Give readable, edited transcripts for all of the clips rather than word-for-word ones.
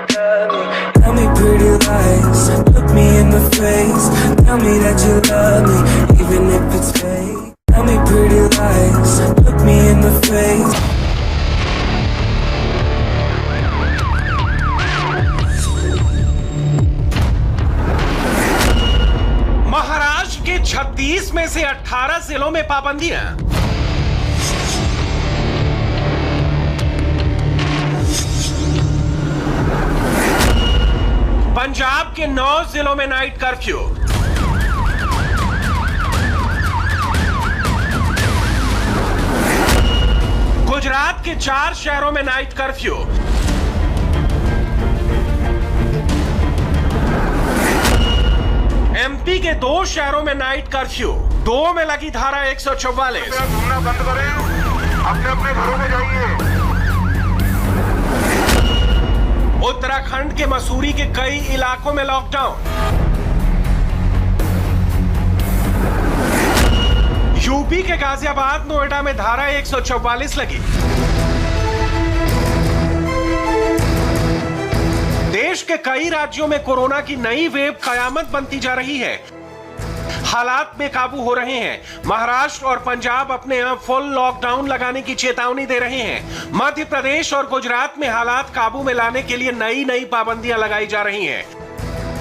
Tell me pretty lies, look me in the face. Tell me that you love me, even if it's fake. Tell me pretty lies, look me in the face. Maharashtra के 36 में से 18 जिलों में पाबंदियां। पंजाब के 9 जिलों में night curfew. Gujarat के 4 शहरों में नाइट कर्फ्यू। एमपी के 2 शहरों में नाइट कर्फ्यू। 2 में लगी धारा 144। घूमना बंद करें, अपने अपने घरों में जाइए। उत्तराखंड के मसूरी के कई इलाकों में लॉकडाउन। यूपी के गाजियाबाद, नोएडा में धारा 144 लगी। देश के कई राज्यों में कोरोना की नई वेव कयामत बनती जा रही है। हालात बेकाबू हो रहे हैं। महाराष्ट्र और पंजाब अपने यहां फुल लॉकडाउन लगाने की चेतावनी दे रहे हैं। मध्य प्रदेश और गुजरात में हालात काबू में लाने के लिए नई पाबंदियां लगाई जा रही हैं।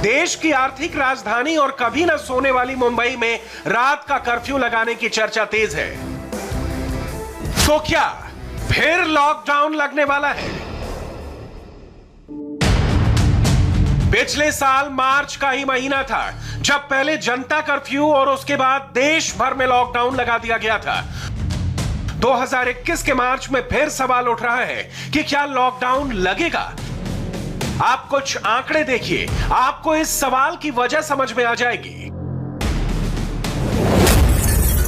देश की आर्थिक राजधानी और कभी न सोने वाली मुंबई में रात का कर्फ्यू लगाने की चर्चा तेज है। तो क्या फिर लॉकडाउन लगने वाला है? पिछले साल मार्च का ही महीना था जब पहले जनता कर्फ्यू और उसके बाद देश भर में लॉकडाउन लगा दिया गया था। 2021 के मार्च में फिर सवाल उठ रहा है कि क्या लॉकडाउन लगेगा? आप कुछ आंकड़े देखिए, आपको इस सवाल की वजह समझ में आ जाएगी।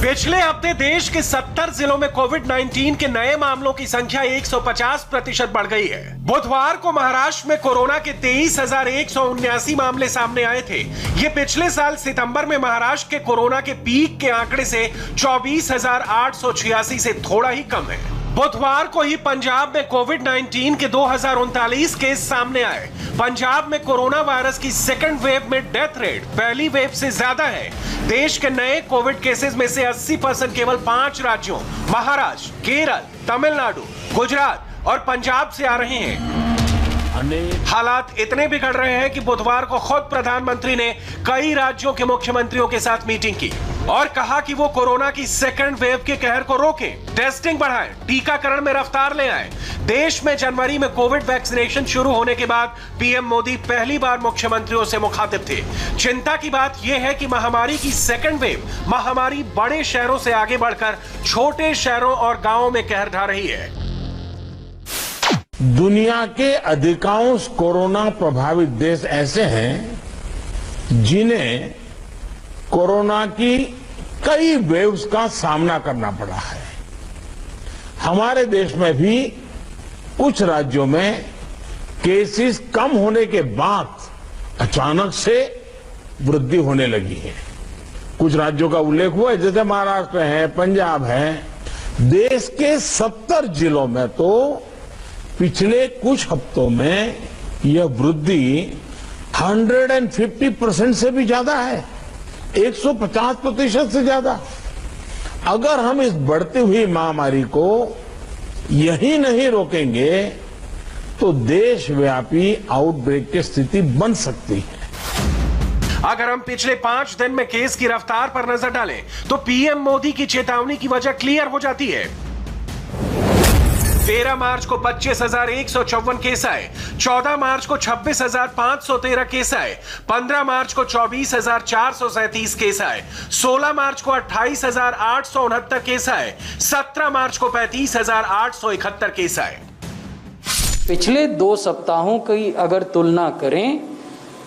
पिछले हफ्ते देश के 70 जिलों में कोविड-19 के नए मामलों की संख्या 150% बढ़ गई है। बुधवार को महाराष्ट्र में कोरोना के 23,179 मामले सामने आए थे। ये पिछले साल सितंबर में महाराष्ट्र के कोरोना के पीक के आंकड़े से 24,886 से थोड़ा ही कम है। बुधवार को ही पंजाब में कोविड-19 के 2039 केस सामने आए। पंजाब में कोरोना वायरस की सेकंड वेव में डेथ रेट पहली वेव से ज्यादा है। देश के नए कोविड केसेस में से 80% केवल 5 राज्यों महाराष्ट्र, केरल, तमिलनाडु, गुजरात और पंजाब से आ रहे हैं। हालात इतने बिगड़ रहे हैं कि बुधवार को खुद प्रधानमंत्री ने कई राज्यों के मुख्यमंत्रियों के साथ मीटिंग की और कहा कि वो कोरोना की सेकंड वेव के कहर को रोकें, टेस्टिंग बढ़ाएं, टीकाकरण में रफ्तार ले आएं। देश में जनवरी में कोविड वैक्सीनेशन शुरू होने के बाद पीएम मोदी पहली बार मुख्यमंत्रियों से मुखातिब थे। चिंता की बात यह है कि महामारी की सेकंड वेव महामारी बड़े शहरों से आगे बढ़कर छोटे शहरों और गांवों में कहर ढा रही है। दुनिया के अधिकांश कोरोना प्रभावित देश ऐसे हैं जिन्हें कोरोना की कई वेव्स का सामना करना पड़ा है। हमारे देश में भी कुछ राज्यों में केसेस कम होने के बाद अचानक से वृद्धि होने लगी है। कुछ राज्यों का उल्लेख हुआ है, जैसे महाराष्ट्र है, पंजाब है। देश के 70 जिलों में तो पिछले कुछ हफ्तों में यह वृद्धि 150% से भी ज्यादा है, 150% से ज्यादा। अगर हम इस बढ़ती हुई महामारी को यही नहीं रोकेंगे तो देशव्यापी आउटब्रेक की स्थिति बन सकती है। अगर हम पिछले 5 दिन में केस की रफ्तार पर नजर डालें तो पीएम मोदी की चेतावनी की वजह क्लियर हो जाती है। 13 मार्च को 25,154 केस आए, 14 मार्च को 26,513 केस आए, 15 मार्च को 24,437 केस आए, 16 मार्च को 28,869 केस आए, 17 मार्च को 35,871 केस आए। पिछले 2 सप्ताहों की अगर तुलना करें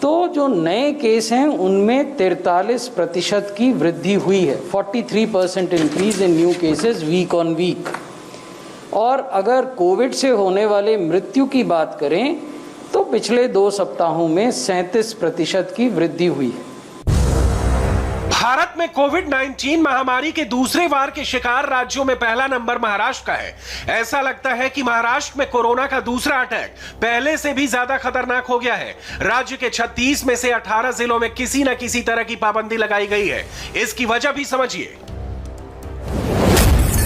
तो जो नए केस हैं उनमें 43% की वृद्धि हुई है, 43% increase in new cases week on week. और अगर कोविड से होने वाले मृत्यु की बात करें तो पिछले 2 सप्ताहों में 37% की वृद्धि हुई है। भारत में कोविड-19 महामारी के दूसरे वार के शिकार राज्यों में पहला नंबर महाराष्ट्र का है। ऐसा लगता है कि महाराष्ट्र में कोरोना का दूसरा अटैक पहले से भी ज्यादा खतरनाक हो गया है। राज्य के 36 में से 18 जिलों में किसी न किसी तरह की पाबंदी लगाई गई है। इसकी वजह भी समझिए।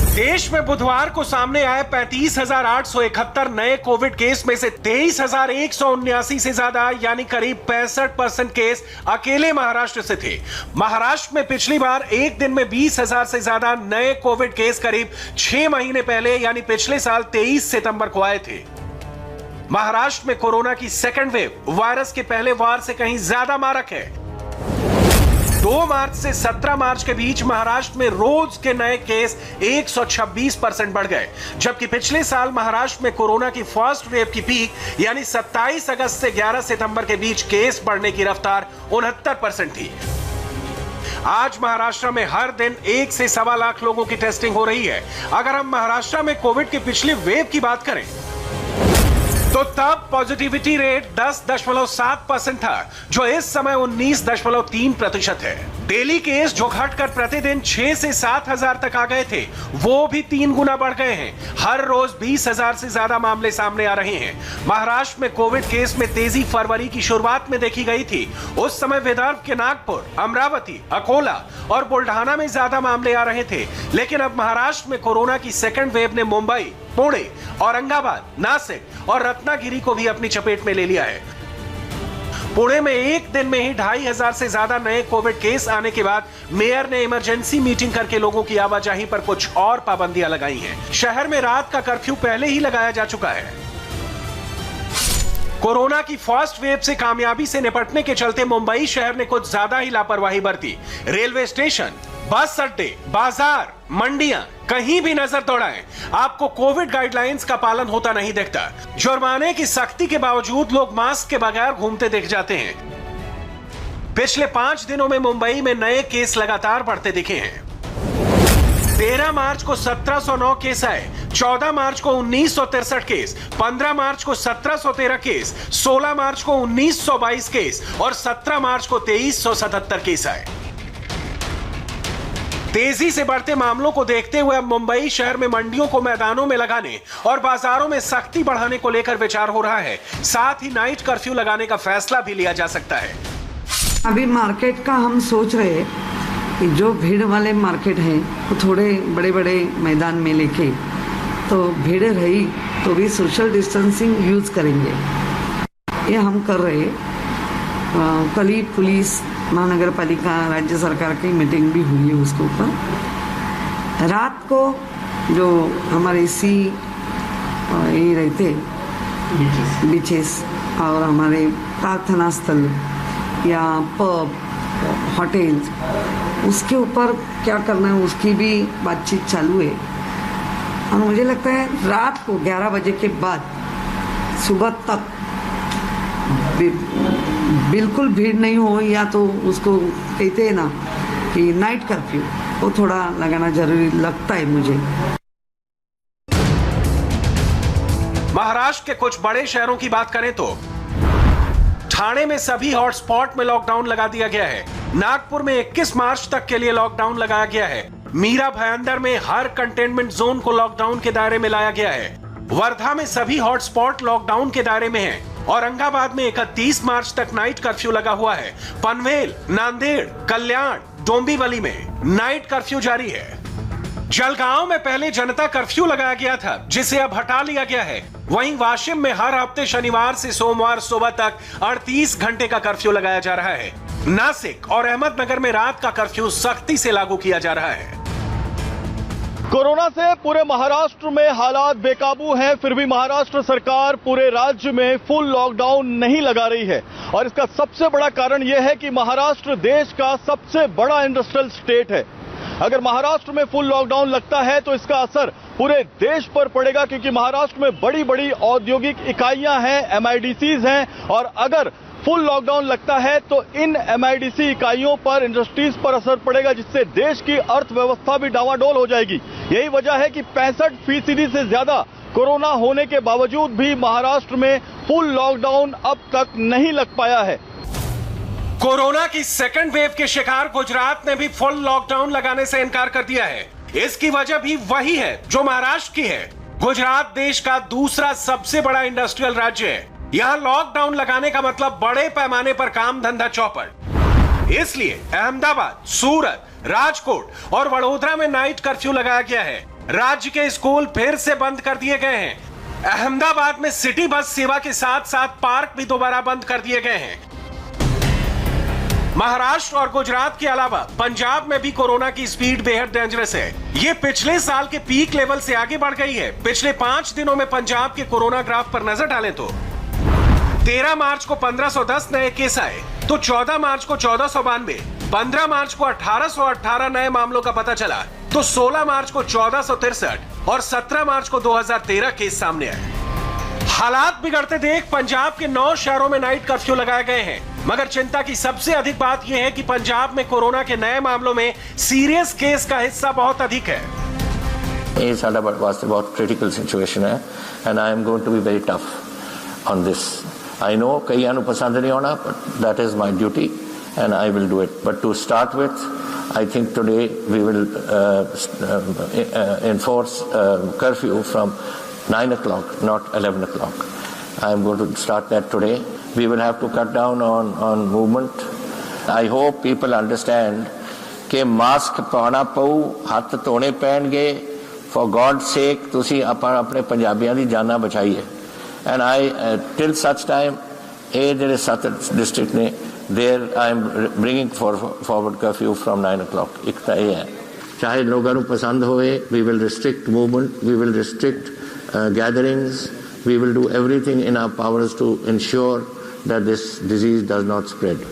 देश में बुधवार को सामने आए 35,871 नए कोविड केस में से 23,179 से ज्यादा यानी करीब 65% केस अकेले महाराष्ट्र से थे। महाराष्ट्र में पिछली बार एक दिन में 20,000 से ज्यादा नए कोविड केस करीब 6 महीने पहले यानी पिछले साल 23 सितंबर को आए थे। महाराष्ट्र में कोरोना की सेकेंड वेव वायरस के पहले वार से कहीं ज्यादा मारक है। 2 मार्च से 17 मार्च के बीच महाराष्ट्र में रोज के नए केस 126% बढ़ गए, जबकि पिछले साल महाराष्ट्र में कोरोना की फर्स्ट वेव की पीक यानी 27 अगस्त से 11 सितंबर के बीच केस बढ़ने की रफ्तार 69% थी। आज महाराष्ट्र में हर दिन 1 से 1.25 लाख लोगों की टेस्टिंग हो रही है। अगर हम महाराष्ट्र में कोविड की पिछली वेव की बात करें तो तब पॉजिटिविटी रेट 10.7% था, जो इस समय 19.3% है। डेली केस जो घटकर प्रतिदिन 6 से 7 हजार तक आ गए थे, वो भी 3 गुना बढ़ गए हैं। हर रोज 20,000 से ज्यादा मामले सामने आ रहे हैं। महाराष्ट्र में कोविड केस में तेजी फरवरी की शुरुआत में देखी गई थी। उस समय विदर्भ के नागपुर, अमरावती, अकोला और बुल्ढाना में ज्यादा मामले आ रहे थे, लेकिन अब महाराष्ट्र में कोरोना की सेकेंड वेव ने मुंबई, पुणे, औरंगाबाद, नासिक और रत्नागिरी को भी अपनी चपेट में ले लिया है। पुणे में एक दिन में ही 2,500 से ज्यादा नए कोविड केस आने के बाद मेयर ने इमरजेंसी मीटिंग करके लोगों की आवाजाही पर कुछ और पाबंदियां लगाई हैं। शहर में रात का कर्फ्यू पहले ही लगाया जा चुका है। कोरोना की फर्स्ट वेव से कामयाबी से निपटने के चलते मुंबई शहर ने कुछ ज्यादा ही लापरवाही बरती। रेलवे स्टेशन, बस अड्डे, बाजार, मंडियां, कहीं भी नजर दौड़ाएं, आपको कोविड गाइडलाइंस का पालन होता नहीं दिखता। जुर्माने की सख्ती के बावजूद लोग मास्क के बगैर घूमते दिख जाते हैं। पिछले 5 दिनों में मुंबई में नए केस लगातार बढ़ते दिखे हैं। 13 मार्च को 1709 केस आए, 14 मार्च को 1963 केस, 15 मार्च को 1713 केस, 16 मार्च को 1922 केस और 17 मार्च को 2377 केस आए। तेजी से बढ़ते मामलों को देखते हुए अब मुंबई शहर में मंडियों को मैदानों में लगाने और बाजारों में सख्ती बढ़ाने को लेकर विचार हो रहा है। साथ ही नाइट कर्फ्यू लगाने का फैसला भी लिया जा सकता है। अभी मार्केट का हम सोच रहे हैं कि जो भीड़ वाले मार्केट हैं वो थोड़े बड़े बड़े मैदान में लेके, तो भीड़ रही तो भी सोशल डिस्टेंसिंग यूज करेंगे। ये हम कर रहे हैं। कल ही पुलिस, महानगर पालिका, राज्य सरकार की मीटिंग भी हुई है उसके ऊपर। रात को जो हमारे ये रहते बीचेस और हमारे प्रार्थना स्थल या पब, होटल, उसके ऊपर क्या करना है उसकी भी बातचीत चालू है। और मुझे लगता है रात को 11 बजे के बाद सुबह तक बिल्कुल भीड़ नहीं हो, या तो उसको कहते हैं ना कि नाइट कर्फ्यू, वो थोड़ा लगाना जरूरी लगता है मुझे। महाराष्ट्र के कुछ बड़े शहरों की बात करें तो ठाणे में सभी हॉटस्पॉट में लॉकडाउन लगा दिया गया है। नागपुर में 21 मार्च तक के लिए लॉकडाउन लगाया गया है। मीरा भाईंदर में हर कंटेनमेंट जोन को लॉकडाउन के दायरे में लाया गया है। वर्धा में सभी हॉटस्पॉट लॉकडाउन के दायरे में हैं। औरंगाबाद में 31 मार्च तक नाइट कर्फ्यू लगा हुआ है। पनवेल, नांदेड़, कल्याण, डोंबिवली में नाइट कर्फ्यू जारी है। जलगांव में पहले जनता कर्फ्यू लगाया गया था, जिसे अब हटा लिया गया है। वहीं वाशिम में हर हफ्ते शनिवार से सोमवार सुबह तक 38 घंटे का कर्फ्यू लगाया जा रहा है। नासिक और अहमदनगर में रात का कर्फ्यू सख्ती से लागू किया जा रहा है। कोरोना से पूरे महाराष्ट्र में हालात बेकाबू हैं, फिर भी महाराष्ट्र सरकार पूरे राज्य में फुल लॉकडाउन नहीं लगा रही है। और इसका सबसे बड़ा कारण यह है कि महाराष्ट्र देश का सबसे बड़ा इंडस्ट्रियल स्टेट है। अगर महाराष्ट्र में फुल लॉकडाउन लगता है तो इसका असर पूरे देश पर पड़ेगा, क्योंकि महाराष्ट्र में बड़ी बड़ी औद्योगिक इकाइयां हैं, MIDCs हैं, और अगर फुल लॉकडाउन लगता है तो इन MIDC इकाइयों पर, इंडस्ट्रीज पर असर पड़ेगा, जिससे देश की अर्थव्यवस्था भी डावाडोल हो जाएगी। यही वजह है कि 65% से ज्यादा कोरोना होने के बावजूद भी महाराष्ट्र में फुल लॉकडाउन अब तक नहीं लग पाया है। कोरोना की सेकंड वेव के शिकार गुजरात ने भी फुल लॉकडाउन लगाने से इनकार कर दिया है। इसकी वजह भी वही है जो महाराष्ट्र की है। गुजरात देश का दूसरा सबसे बड़ा इंडस्ट्रियल राज्य है। यहां लॉकडाउन लगाने का मतलब बड़े पैमाने पर काम धंधा चौपट। इसलिए अहमदाबाद, सूरत, राजकोट और वडोदरा में नाइट कर्फ्यू लगाया गया है। राज्य के स्कूल फिर से बंद कर दिए गए हैं। अहमदाबाद में सिटी बस सेवा के साथ साथ पार्क भी दोबारा बंद कर दिए गए हैं। महाराष्ट्र और गुजरात के अलावा पंजाब में भी कोरोना की स्पीड बेहद डेंजरस है। ये पिछले साल के पीक लेवल से आगे बढ़ गई है। पिछले 5 दिनों में पंजाब के कोरोना ग्राफ पर नजर डालें तो 13 मार्च को 1510 नए केस आए, तो 14 मार्च को 1492, 15 मार्च को 1818 नए मामलों का पता चला, तो 16 मार्च को 1463 और 17 मार्च को 2013 केस सामने आए। हालात बिगड़ते देख पंजाब के 9 शहरों में नाइट कर्फ्यू लगाए गए हैं। मगर चिंता की सबसे अधिक बात यह है कि पंजाब में कोरोना के नए मामलों में सीरियस केस का हिस्सा बहुत अधिक है। ये साडा वास्ते बहुत क्रिटिकल सिचुएशन है and I am going to be very tough on this. I know कई पसंद नहीं होना, but that is my duty and I will do it. But to start with, I think today we will enforce curfew from 9 o'clock, not 11 o'clock. I am going to start that today. We will have to cut down on movement. I hope people understand कि mask पाना पऊ, हाथ धोने पैणगे, for God's sake तुसी अपने पंजाबियों की जाना बचाइए। And I till such time ये ਜਿਹੜੇ 7 डिस्ट्रिक्ट ने there I am bringing forward curfew from 9 o'clock. एक ਤਾਂ ਇਹ ਹੈ, ਚਾਹੇ ਲੋਕਾਂ ਨੂੰ ਪਸੰਦ ਹੋਵੇ, we will restrict movement, we will restrict gatherings, we will do everything in our powers to ensure that this disease does not spread.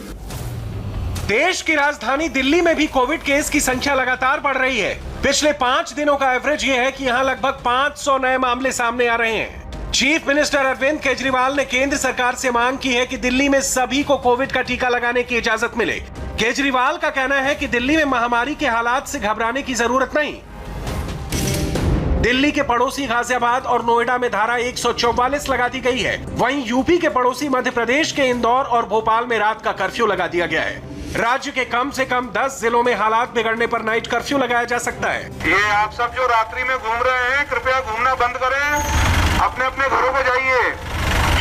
देश की राजधानी दिल्ली में भी कोविड केस की संख्या लगातार बढ़ रही है। पिछले 5 दिनों का एवरेज ये है कि यहाँ लगभग 500 नए मामले सामने आ रहे हैं। चीफ मिनिस्टर अरविंद केजरीवाल ने केंद्र सरकार से मांग की है कि दिल्ली में सभी को कोविड का टीका लगाने की इजाजत मिले। केजरीवाल का कहना है कि दिल्ली में महामारी के हालात से घबराने की जरूरत नहीं। दिल्ली के पड़ोसी गाजियाबाद और नोएडा में धारा 144 लगा दी गई है। वहीं यूपी के पड़ोसी मध्य प्रदेश के इंदौर और भोपाल में रात का कर्फ्यू लगा दिया गया है। राज्य के कम से कम 10 जिलों में हालात बिगड़ने पर नाइट कर्फ्यू लगाया जा सकता है। ये आप सब जो रात्रि में घूम रहे हैं, कृपया घूमना बंद करें, अपने अपने घरों में जाइए।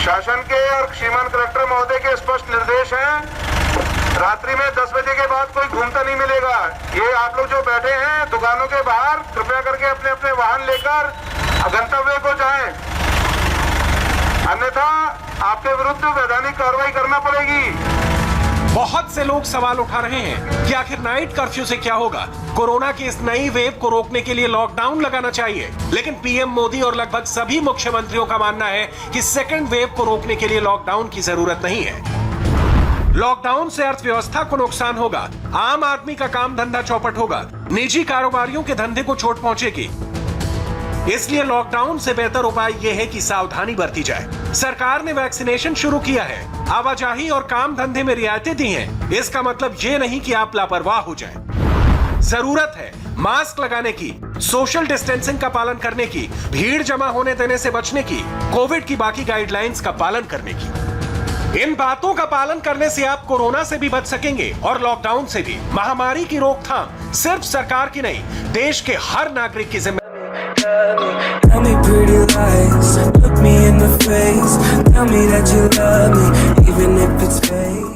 शासन के और श्रीमान कलेक्टर महोदय के स्पष्ट निर्देश हैं, रात्रि में 10 बजे के बाद कोई घूमता नहीं मिलेगा। ये आप लोग जो बैठे हैं दुकानों के बाहर, कृपया करके अपने अपने वाहन लेकर गंतव्य को जाएं, अन्यथा आपके विरुद्ध वैधानिक कार्रवाई करना पड़ेगी। बहुत से लोग सवाल उठा रहे हैं कि आखिर नाइट कर्फ्यू से क्या होगा। कोरोना की इस नई वेव को रोकने के लिए लॉकडाउन लगाना चाहिए, लेकिन पीएम मोदी और लगभग सभी मुख्यमंत्रियों का मानना है कि सेकंड वेव को रोकने के लिए लॉकडाउन की जरूरत नहीं है। लॉकडाउन से अर्थव्यवस्था को नुकसान होगा, आम आदमी का काम धंधा चौपट होगा, निजी कारोबारियों के धंधे को चोट पहुंचेगी। इसलिए लॉकडाउन से बेहतर उपाय यह है कि सावधानी बरती जाए। सरकार ने वैक्सीनेशन शुरू किया है, आवाजाही और काम धंधे में रियायतें दी हैं। इसका मतलब ये नहीं कि आप लापरवाह हो जाएं। जरूरत है मास्क लगाने की, सोशल डिस्टेंसिंग का पालन करने की, भीड़ जमा होने देने से बचने की, कोविड की बाकी गाइडलाइंस का पालन करने की। इन बातों का पालन करने से आप कोरोना से भी बच सकेंगे और लॉकडाउन से भी। महामारी की रोकथाम सिर्फ सरकार की नहीं, देश के हर नागरिक की जिम्मेदारी। Tell me pretty lies, look me in the face, tell me that you love me, even if it's fake.